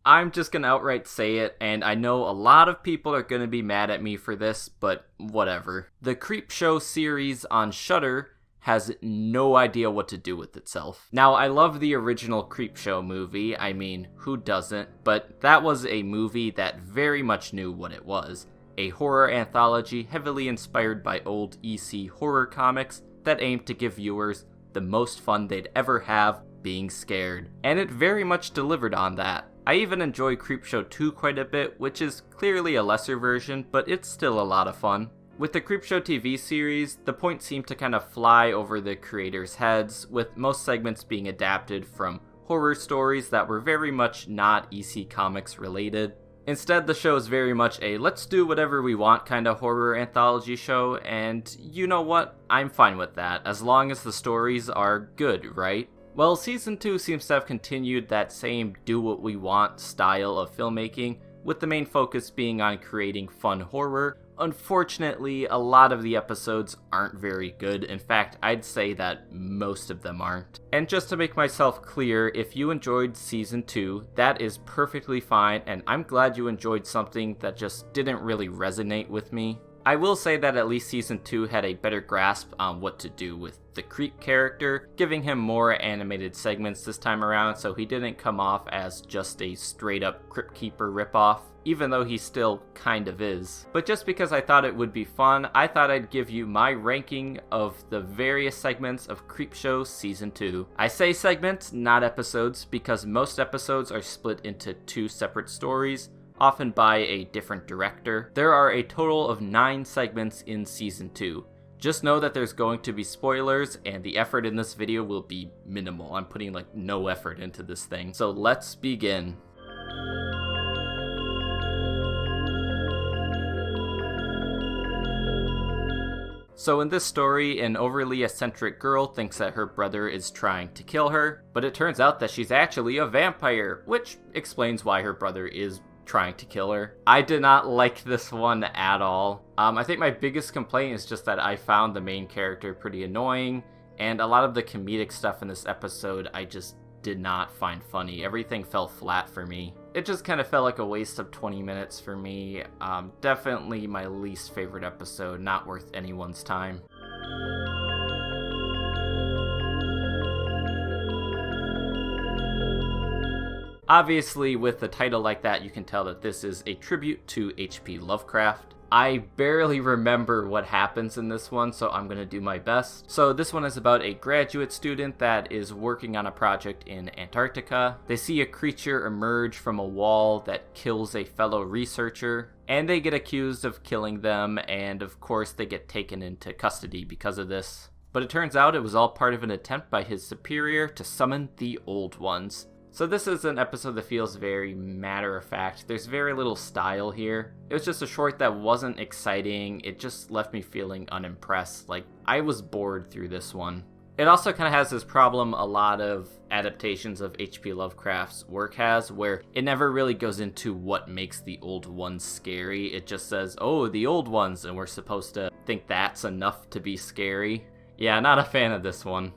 I'm just gonna outright say it, and I know a lot of people are gonna be mad at me for this, but whatever. The Creepshow series on Shudder has no idea what to do with itself. Now, I love the original Creepshow movie, I mean, who doesn't? But that was a movie that very much knew what it was. A horror anthology heavily inspired by old EC horror comics that aimed to give viewers the most fun they'd ever have being scared. And it very much delivered on that. I even enjoy Creepshow 2 quite a bit, which is clearly a lesser version, but it's still a lot of fun. With the Creepshow TV series, the point seemed to kind of fly over the creators' heads, with most segments being adapted from horror stories that were very much not EC Comics related. Instead, the show is very much a let's do whatever we want kind of horror anthology show, and you know what? I'm fine with that, as long as the stories are good, right? Well, Season 2 seems to have continued that same do-what-we-want style of filmmaking, with the main focus being on creating fun horror. Unfortunately, a lot of the episodes aren't very good. In fact, I'd say that most of them aren't. And just to make myself clear, if you enjoyed Season 2, that is perfectly fine, and I'm glad you enjoyed something that just didn't really resonate with me. I will say that at least Season 2 had a better grasp on what to do with the Creep character, giving him more animated segments this time around so he didn't come off as just a straight up Crypt Keeper ripoff, even though he still kind of is. But just because I thought it would be fun, I thought I'd give you my ranking of the various segments of Creepshow Season 2. I say segments, not episodes, because most episodes are split into 2 separate stories, often by a different director. There are a total of 9 segments in Season 2. Just know that there's going to be spoilers, and the effort in this video will be minimal. I'm putting no effort into this thing. So let's begin. So in this story, an overly eccentric girl thinks that her brother is trying to kill her, but it turns out that she's actually a vampire, which explains why her brother is trying to kill her. I did not like this one at all. I think my biggest complaint is just that I found the main character pretty annoying, and a lot of the comedic stuff in this episode I just did not find funny. Everything fell flat for me. It just kind of felt like a waste of 20 minutes for me. Definitely my least favorite episode, not worth anyone's time. Obviously, with a title like that, you can tell that this is a tribute to H.P. Lovecraft. I barely remember what happens in this one, so I'm going to do my best. So this one is about a graduate student that is working on a project in Antarctica. They see a creature emerge from a wall that kills a fellow researcher, and they get accused of killing them, and of course they get taken into custody because of this. But it turns out it was all part of an attempt by his superior to summon the Old Ones. So this is an episode that feels very matter-of-fact. There's very little style here. It was just a short that wasn't exciting. It just left me feeling unimpressed. I was bored through this one. It also kind of has this problem a lot of adaptations of H.P. Lovecraft's work has, where it never really goes into what makes the Old Ones scary. It just says, oh, the Old Ones, and we're supposed to think that's enough to be scary. Yeah, not a fan of this one.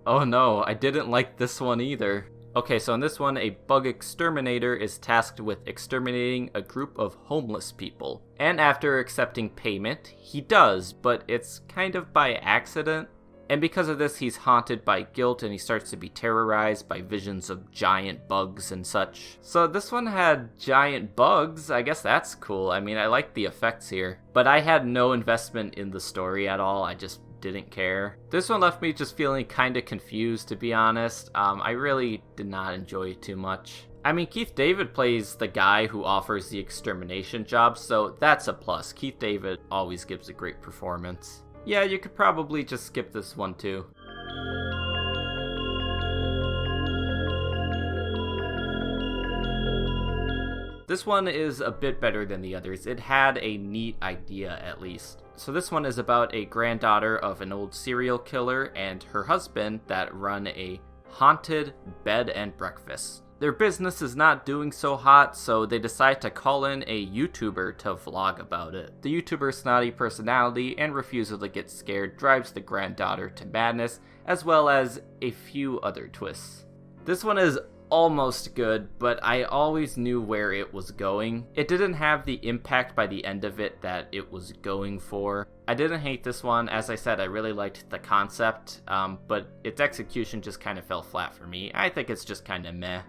Oh no, I didn't like this one either. Okay, so in this one, a bug exterminator is tasked with exterminating a group of homeless people. And after accepting payment, he does, but it's kind of by accident. And because of this, he's haunted by guilt and he starts to be terrorized by visions of giant bugs and such. So this one had giant bugs. I guess that's cool. I mean, I like the effects here. But I had no investment in the story at all. I just didn't care. This one left me just feeling kind of confused, to be honest. I really did not enjoy it too much. I mean, Keith David plays the guy who offers the extermination job, so that's a plus. Keith David always gives a great performance. Yeah, you could probably just skip this one too. This one is a bit better than the others. It had a neat idea, at least. So this one is about a granddaughter of an old serial killer and her husband that run a haunted bed and breakfast. Their business is not doing so hot, so they decide to call in a YouTuber to vlog about it. The YouTuber's snotty personality and refusal to get scared drives the granddaughter to madness, as well as a few other twists. This one is almost good, but I always knew where it was going. It didn't have the impact by the end of it that it was going for. I didn't hate this one. As I said, I really liked the concept, but its execution just kind of fell flat for me. I think it's just kind of meh.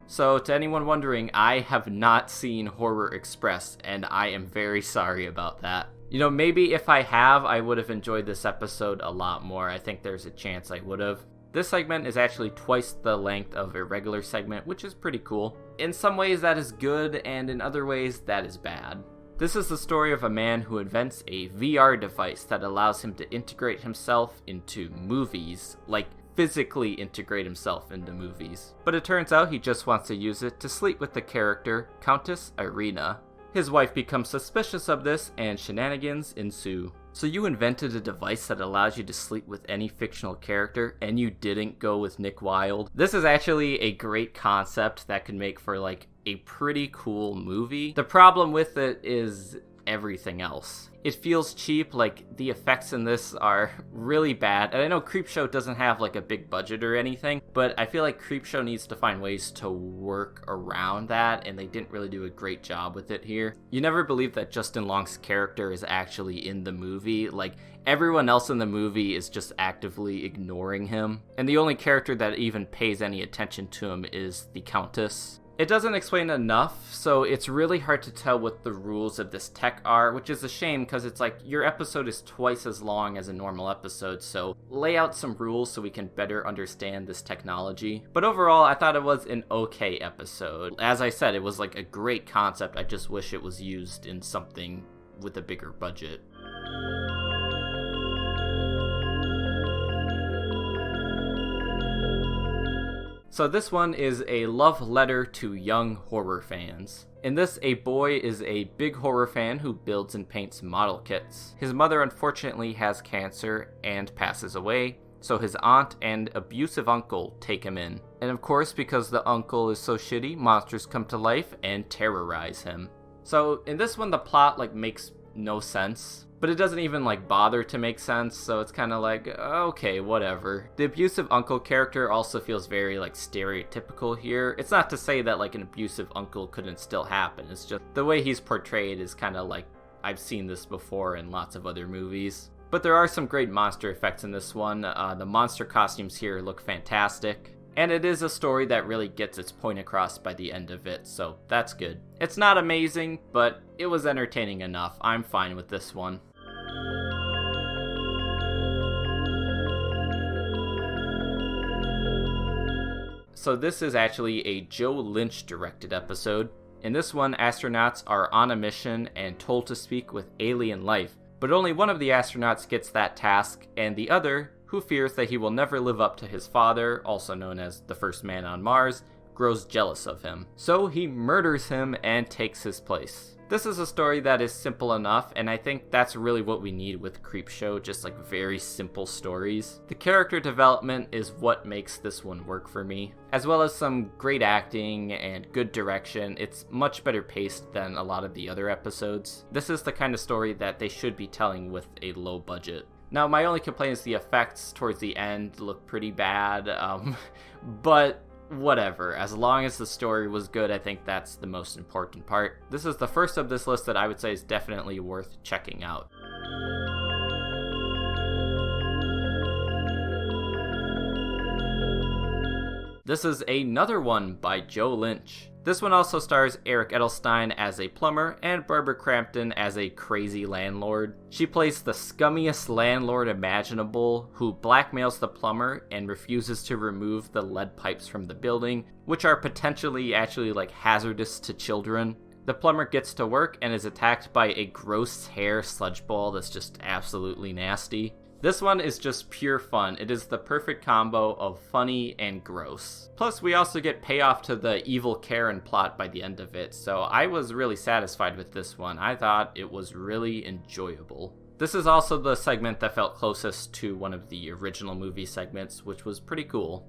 So, to anyone wondering, I have not seen Horror Express, and I am very sorry about that. You know, maybe if I have, I would have enjoyed this episode a lot more. I think there's a chance I would have. This segment is actually twice the length of a regular segment, which is pretty cool. In some ways that is good, and in other ways that is bad. This is the story of a man who invents a VR device that allows him to integrate himself into movies, like physically integrate himself into movies. But it turns out he just wants to use it to sleep with the character, Countess Irina. His wife becomes suspicious of this, and shenanigans ensue. So you invented a device that allows you to sleep with any fictional character, and you didn't go with Nick Wilde? This is actually a great concept that could make for, like, a pretty cool movie. The problem with it is everything else. It feels cheap, like the effects in this are really bad. And I know Creepshow doesn't have like a big budget or anything, but I feel like Creepshow needs to find ways to work around that, and they didn't really do a great job with it here. You never believe that Justin Long's character is actually in the movie. Like, everyone else in the movie is just actively ignoring him, and the only character that even pays any attention to him is the Countess. It doesn't explain enough, so it's really hard to tell what the rules of this tech are, which is a shame because it's like your episode is twice as long as a normal episode, so lay out some rules so we can better understand this technology. But overall, I thought it was an okay episode. As I said, it was like a great concept. I just wish it was used in something with a bigger budget. So this one is a love letter to young horror fans. In this, a boy is a big horror fan who builds and paints model kits. His mother unfortunately has cancer and passes away, so his aunt and abusive uncle take him in. And of course, because the uncle is so shitty, monsters come to life and terrorize him. So in this one, the plot makes no sense. But it doesn't even bother to make sense, so it's kind of like, okay, whatever. The abusive uncle character also feels very stereotypical here. It's not to say that an abusive uncle couldn't still happen. It's just the way he's portrayed is kind of I've seen this before in lots of other movies. But there are some great monster effects in this one. The monster costumes here look fantastic. And it is a story that really gets its point across by the end of it, so that's good. It's not amazing, but it was entertaining enough. I'm fine with this one. So this is actually a Joe Lynch directed episode. In this one, astronauts are on a mission and told to speak with alien life, but only one of the astronauts gets that task, and the other, who fears that he will never live up to his father, also known as the first man on Mars, grows jealous of him. So he murders him and takes his place. This is a story that is simple enough, and I think that's really what we need with Creepshow, just very simple stories. The character development is what makes this one work for me, as well as some great acting and good direction. It's much better paced than a lot of the other episodes. This is the kind of story that they should be telling with a low budget. Now, my only complaint is the effects towards the end look pretty bad, but whatever. As long as the story was good, I think that's the most important part. This is the first of this list that I would say is definitely worth checking out. This is another one by Joe Lynch. This one also stars Eric Edelstein as a plumber and Barbara Crampton as a crazy landlord. She plays the scummiest landlord imaginable who blackmails the plumber and refuses to remove the lead pipes from the building, which are potentially actually hazardous to children. The plumber gets to work and is attacked by a gross hair sludge ball that's just absolutely nasty. This one is just pure fun. It is the perfect combo of funny and gross. Plus, we also get payoff to the evil Karen plot by the end of it, so I was really satisfied with this one. I thought it was really enjoyable. This is also the segment that felt closest to one of the original movie segments, which was pretty cool.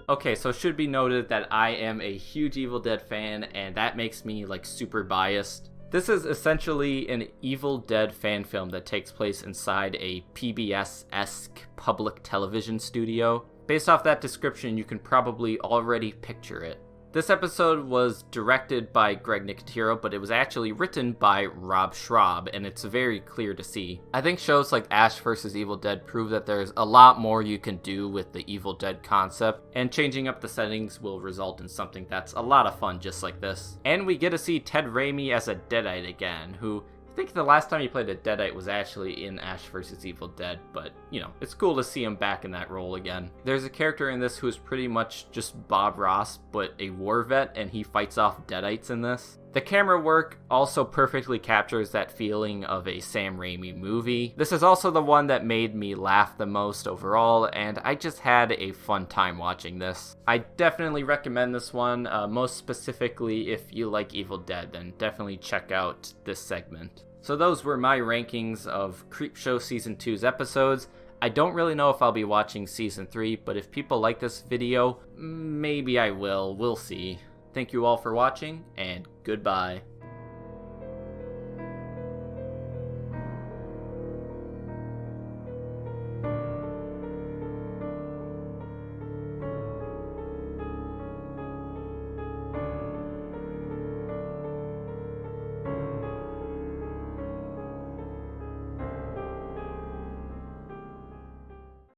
Okay, so it should be noted that I am a huge Evil Dead fan, and that makes me like super biased. This is essentially an Evil Dead fan film that takes place inside a PBS-esque public television studio. Based off that description, you can probably already picture it. This episode was directed by Greg Nicotero, but it was actually written by Rob Schraub, and it's very clear to see. I think shows like Ash vs. Evil Dead prove that there's a lot more you can do with the Evil Dead concept, and changing up the settings will result in something that's a lot of fun just like this. And we get to see Ted Raimi as a Deadite again, who I think the last time he played a Deadite was actually in Ash vs. Evil Dead, but, you know, it's cool to see him back in that role again. There's a character in this who is pretty much just Bob Ross, but a war vet, and he fights off Deadites in this. The camera work also perfectly captures that feeling of a Sam Raimi movie. This is also the one that made me laugh the most overall, and I just had a fun time watching this. I definitely recommend this one, most specifically if you like Evil Dead, then definitely check out this segment. So those were my rankings of Creepshow Season 2's episodes. I don't really know if I'll be watching Season 3, but if people like this video, maybe I will. We'll see. Thank you all for watching, and goodbye.